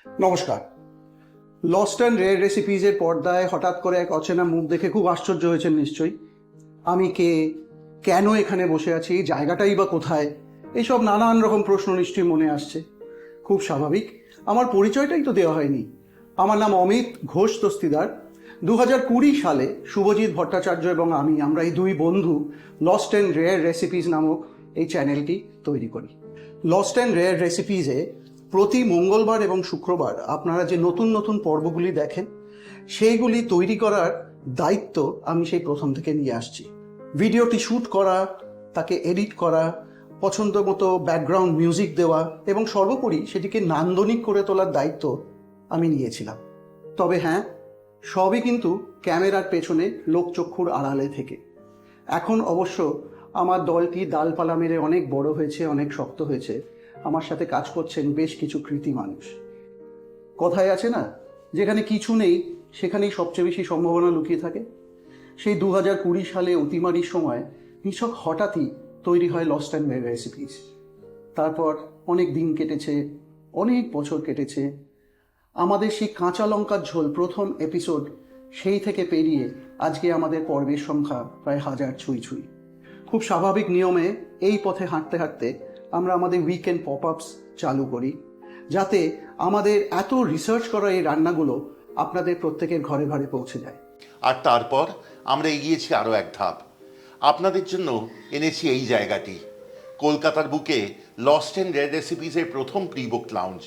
নমস্কার। Lost and rare রেসিপিজের পর্দায় হঠাৎ করে এক অচেনা মুখ দেখে খুব আশ্চর্য হয়েছেন নিশ্চয়ই। আমি কে, কেন এখানে বসে আছি, জায়গাটাই বা কোথায়, এইসব নানান রকম প্রশ্ন নিশ্চয়ই মনে আসছে। খুব স্বাভাবিক, আমার পরিচয়টাই তো দেওয়া হয়নি। আমার নাম অমিত ঘোষ দস্তিদার। 2020 সালে শুভজিৎ ভট্টাচার্য এবং আমরা এই দুই বন্ধু লস্ট অ্যান্ড রেয়ার রেসিপিজ নামক এই চ্যানেলটি তৈরি করি। লস্ট অ্যান্ড রেয়ার রেসিপিজে প্রতি মঙ্গলবার এবং শুক্রবার আপনারা যে নতুন নতুন পর্বগুলি দেখেন, সেইগুলি তৈরি করার দায়িত্ব আমি সেই প্রথম থেকে নিয়ে আসছি। ভিডিওটি শ্যুট করা, তাকে এডিট করা, পছন্দ মতো ব্যাকগ্রাউন্ড মিউজিক দেওয়া এবং সর্বোপরি সেটিকে নান্দনিক করে তোলার দায়িত্ব আমি নিয়েছিলাম। তবে হ্যাঁ, সবই কিন্তু ক্যামেরার পেছনে লোকচক্ষুর আড়ালে থেকে। এখন অবশ্য আমার দলটি ডালপালা মেরে অনেক বড় হয়েছে, অনেক শক্ত হয়েছে। আমার সাথে কাজ করছেন বেশ কিছু কৃতী মানুষ। কথায় আছে না, যেখানে কিছু নেই সেখানেই সবচেয়ে বেশি সম্ভাবনা লুকিয়ে থাকে। সেই 2020 সালে অতিমারির সময় নিছক হঠাৎই তৈরি হয় লস্ট অ্যান্ড রেয়ার রেসিপিজ। তারপর অনেক দিন কেটেছে, অনেক বছর কেটেছে। আমাদের সেই কাঁচা লঙ্কার ঝোল প্রথম এপিসোড, সেই থেকে পেরিয়ে আজকে আমাদের পর্বের সংখ্যা প্রায় 1000 ছুঁই ছুঁই। খুব স্বাভাবিক নিয়মে এই পথে হাঁটতে হাঁটতে আমরা আমাদের উইকেন্ড পপ আপস চালু করি, যাতে আমাদের এত রিসার্চ করা এই রান্নাগুলো আপনাদের প্রত্যেকের ঘরে ঘরে পৌঁছে যায়। আর তারপর আমরা এগিয়েছি আরও এক ধাপ। আপনাদের জন্য এনেছি এই জায়গাটি, কলকাতার বুকে লস্ট অ্যান্ড রেয়ার রেসিপিসের প্রথম প্রি বুক লাউঞ্জ।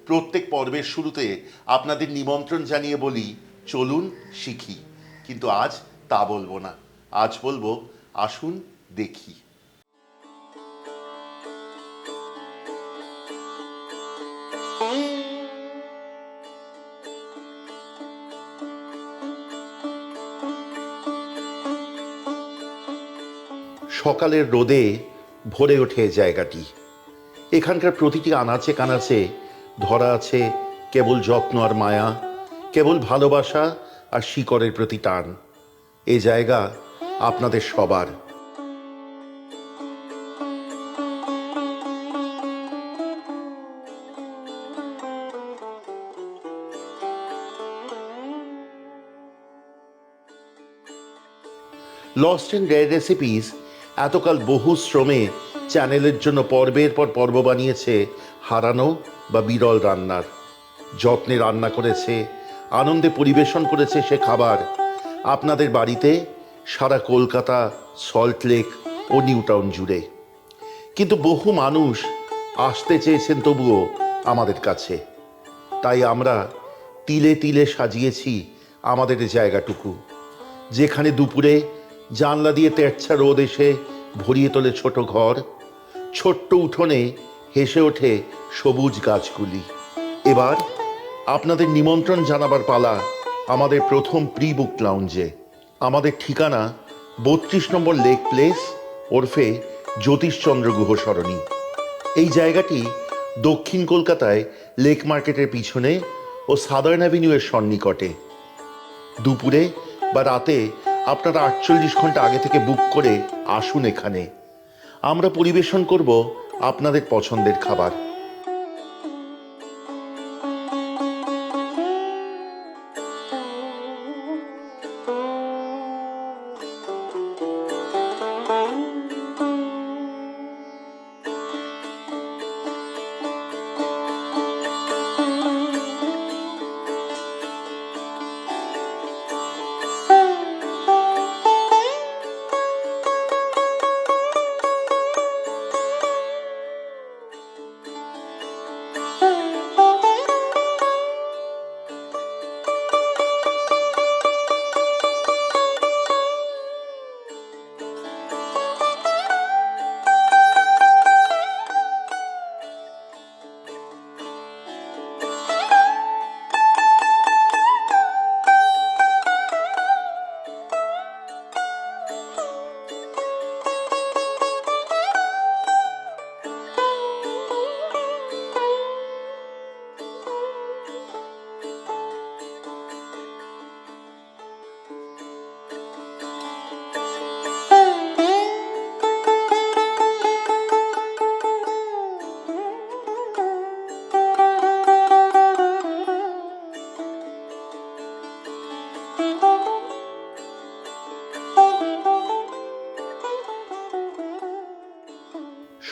প্রত্যেক পর্বের শুরুতে আপনাদের নিমন্ত্রণ জানিয়ে বলি, চলুন শিখি। কিন্তু আজ তা বলবো না, আজ বলবো আসুন দেখি। সকালের রোদে ভরে ওঠে জায়গাটি। এখানকার প্রতিটি আনাচে কানাচে ধরা আছে কেবল যত্ন আর মায়া, কেবল ভালোবাসা আর শিকড়ের প্রতি টান। এ জায়গা আপনাদের সবার। লস্ট অ্যান্ড রেয়ার রেসিপিস এতকাল বহু শ্রমে চ্যানেলের জন্য পর্বের পর পর্ব বানিয়েছে হারানো বা বিরল রান্নার। যত্নে রান্না করেছে, আনন্দে পরিবেশন করেছে সে খাবার আপনাদের বাড়িতে, সারা কলকাতা, সল্টলেক ও নিউ টাউন জুড়ে। কিন্তু বহু মানুষ আসতে চেয়েছেন তবুও আমাদের কাছে, তাই আমরা তিলে তিলে সাজিয়েছি আমাদের জায়গাটুকু, যেখানে দুপুরে জানলা দিয়ে তেরছা রোদ এসে ভরিয়ে তোলে ছোট ঘর, ছোট্ট উঠোনে হেসে ওঠে সবুজ গাছগুলি। এবার আপনাদের নিমন্ত্রণ জানাবার পালা আমাদের প্রথম প্রি বুক লাউঞ্জে। আমাদের ঠিকানা 32 নম্বর লেক প্লেস ওরফে জ্যোতিষচন্দ্র গুহ সরণি। এই জায়গাটি দক্ষিণ কলকাতায় লেক মার্কেটের পিছনে ও সাদার্ন অ্যাভিনিউয়ের সন্নিকটে। দুপুরে বা রাতে আপনারা 48 ঘন্টা আগে থেকে বুক করে আসুন এখানে। আমরা পরিবেশন করব আপনাদের পছন্দের খাবার।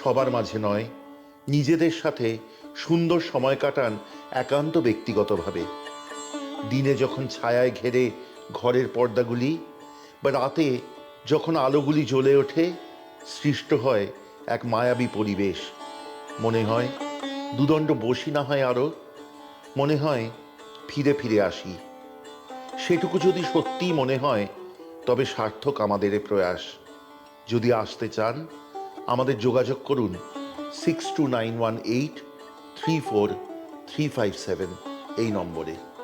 সবার মাঝে নয়, নিজেদের সাথে সুন্দর সময় কাটান একান্ত ব্যক্তিগতভাবে। দিনে যখন ছায়ায় ঘেরে ঘরের পর্দাগুলি, বা রাতে যখন আলোগুলি জ্বলে ওঠে, সৃষ্ট হয় এক মায়াবী পরিবেশ। মনে হয় দুদণ্ড বসি না হয় আরও, মনে হয় ফিরে ফিরে আসি। সেটুকু যদি সত্যিই মনে হয়, তবে সার্থক আমাদের এ প্রয়াস। যদি আসতে চান, আমাদের যোগাযোগ করুন 6291834357 এই নম্বরে।